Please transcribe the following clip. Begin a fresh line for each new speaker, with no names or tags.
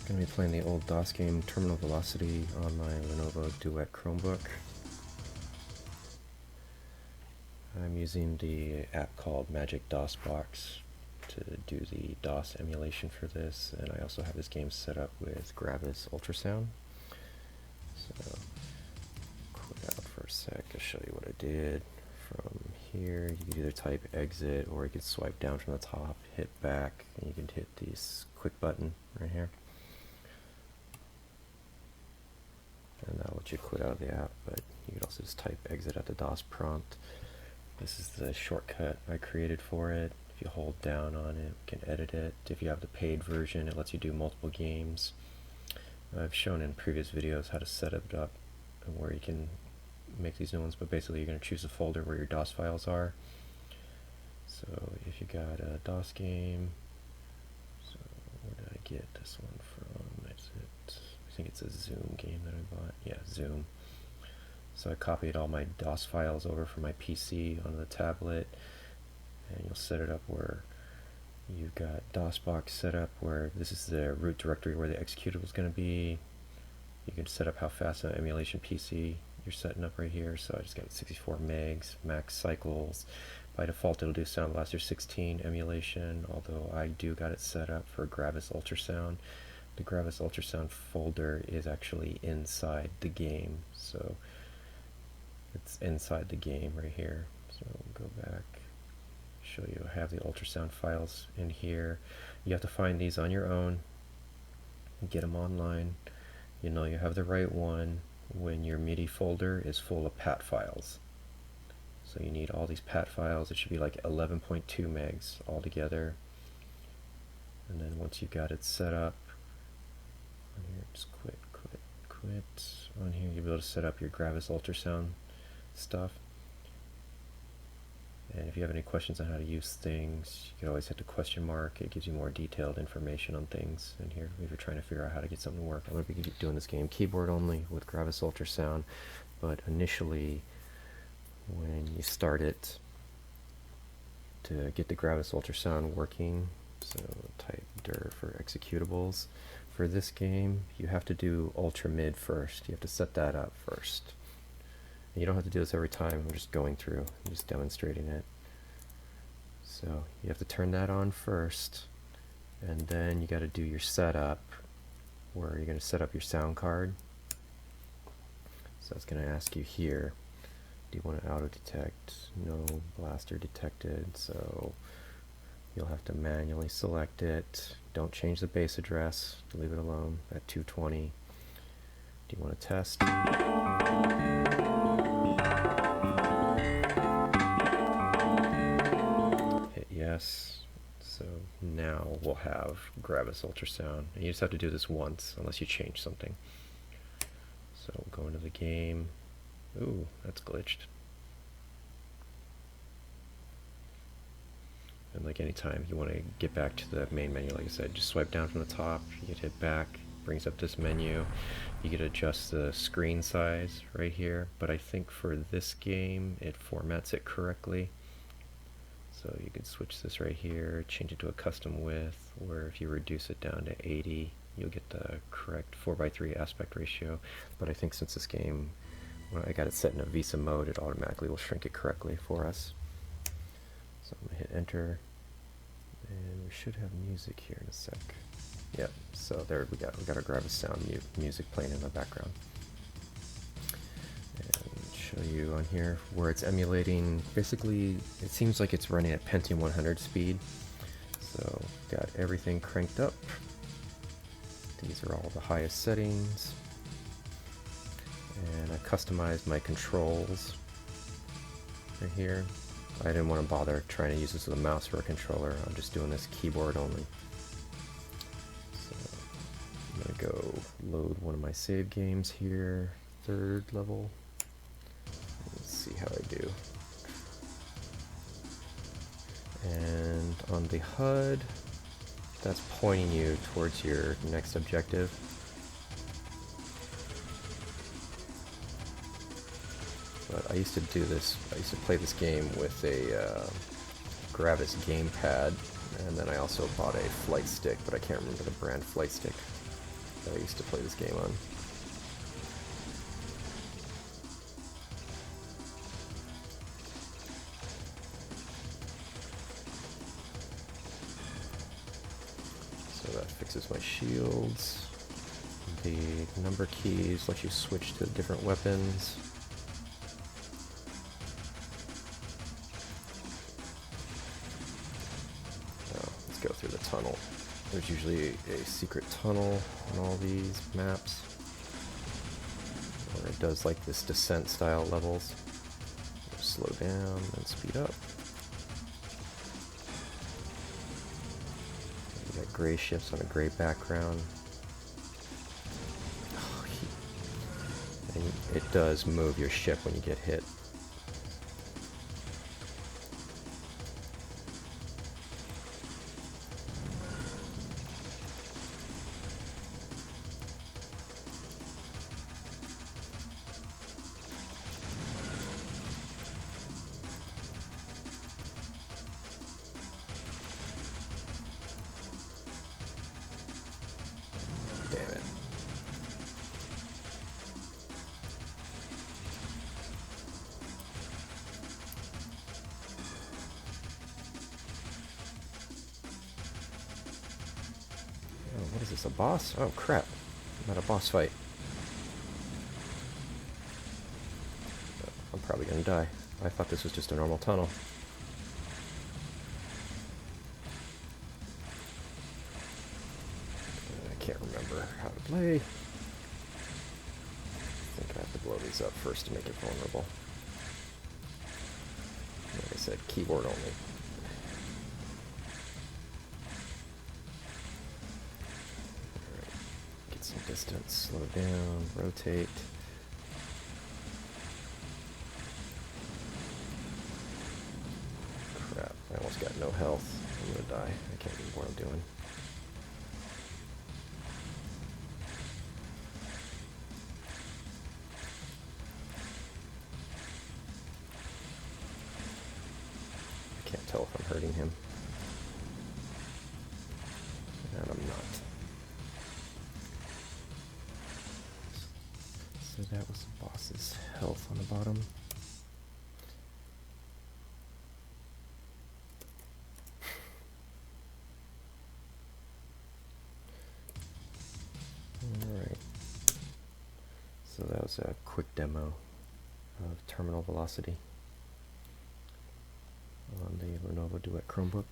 Going to be playing the old DOS game Terminal Velocity on my Lenovo Duet Chromebook. I'm using the app called Magic DOSbox to do the DOS emulation for this, and I also have this game set up with Gravis Ultrasound. So, quit out for a sec, I'll show you what I did. From here, you can either type exit, or you can swipe down from the top, hit back, and you can hit this quick button right here. And that'll let you quit out of the app, but you can also just type exit at the DOS prompt. This is the shortcut I created for it. If you hold down on it, you can edit it. If you have the paid version, it lets you do multiple games. I've shown in previous videos how to set it up and where you can make these new ones, but basically you're going to choose a folder where your DOS files are. So if you got a DOS game, so where did I get this one from? I think it's a Zoom game that I bought. Yeah, Zoom. So I copied all my DOS files over from my PC onto the tablet, and you'll set it up where you've got DOSbox set up where this is the root directory where the executable is going to be. You can set up how fast an emulation PC you're setting up right here. So I just got 64 megs, max cycles. By default it'll do Sound Blaster 16 emulation, although I do got it set up for Gravis Ultrasound. The Gravis Ultrasound folder is actually inside the game, so it's inside the game right here. So we'll go back, show you I have the ultrasound files in here. You have to find these on your own and get them online. You know you have the right one when your MIDI folder is full of PAT files. So you need all these PAT files. It should be like 11.2 megs altogether. And then once you've got it set up, on here, just quit. On here, you'll be able to set up your Gravis Ultrasound stuff. And if you have any questions on how to use things, you can always hit the question mark. It gives you more detailed information on things in here if you're trying to figure out how to get something to work. I'm going to be doing this game keyboard only with Gravis Ultrasound, but initially when you start it, to get the Gravis Ultrasound working, so type dir for executables. For this game, you have to do ultra mid first. You have to set that up first. And you don't have to do this every time. I'm just going through, I'm just demonstrating it. So you have to turn that on first, and then you got to do your setup, where you're going to set up your sound card. So it's going to ask you here, do you want to auto detect? No blaster detected. So you'll have to manually select it. Don't change the base address, leave it alone at 220. Do you want to test? Hit yes. So now we'll have Gravis Ultrasound. And you just have to do this once unless you change something. So we'll go into the game. Ooh, that's glitched. And like anytime you want to get back to the main menu, like I said, just swipe down from the top, you can hit back, brings up this menu. You can adjust the screen size right here, but I think for this game it formats it correctly. So you can switch this right here, change it to a custom width, where if you reduce it down to 80, you'll get the correct 4:3 aspect ratio. But I think since this game, when I got it set in a VESA mode, it automatically will shrink it correctly for us. So I'm going to hit enter, and we should have music here in a sec. Yep, so there we got our Gravis sound music playing in the background. And show you on here where it's emulating. Basically, it seems like it's running at Pentium 100 speed. So got everything cranked up. These are all the highest settings. And I customized my controls right here. I didn't want to bother trying to use this with a mouse or a controller. I'm just doing this keyboard only. So I'm going to go load one of my save games here, 3rd level. Let's see how I do. And on the HUD, that's pointing you towards your next objective. But I used to do this, I used to play this game with a Gravis gamepad, and then I also bought a flight stick, but I can't remember the brand flight stick. that I used to play this game on. So that fixes my shields. The number keys let you switch to different weapons. Now, let's go through the tunnel. There's usually a secret tunnel in all these maps, where it does like this descent style levels. Slow down and speed up. You got gray ships on a gray background. And it does move your ship when you get hit. What is this, a boss? Oh crap, I'm at a boss fight. I'm probably gonna die. I thought this was just a normal tunnel. I can't remember how to play. I think I have to blow these up first to make it vulnerable. Like I said, keyboard only. Distance, slow down, rotate. Crap, I almost got no health. I'm gonna die. I can't remember what I'm doing. I can't tell if I'm hurting him. And I'm not. So that was the boss's health on the bottom. Alright. So that was a quick demo of terminal velocity on the Lenovo Duet Chromebook.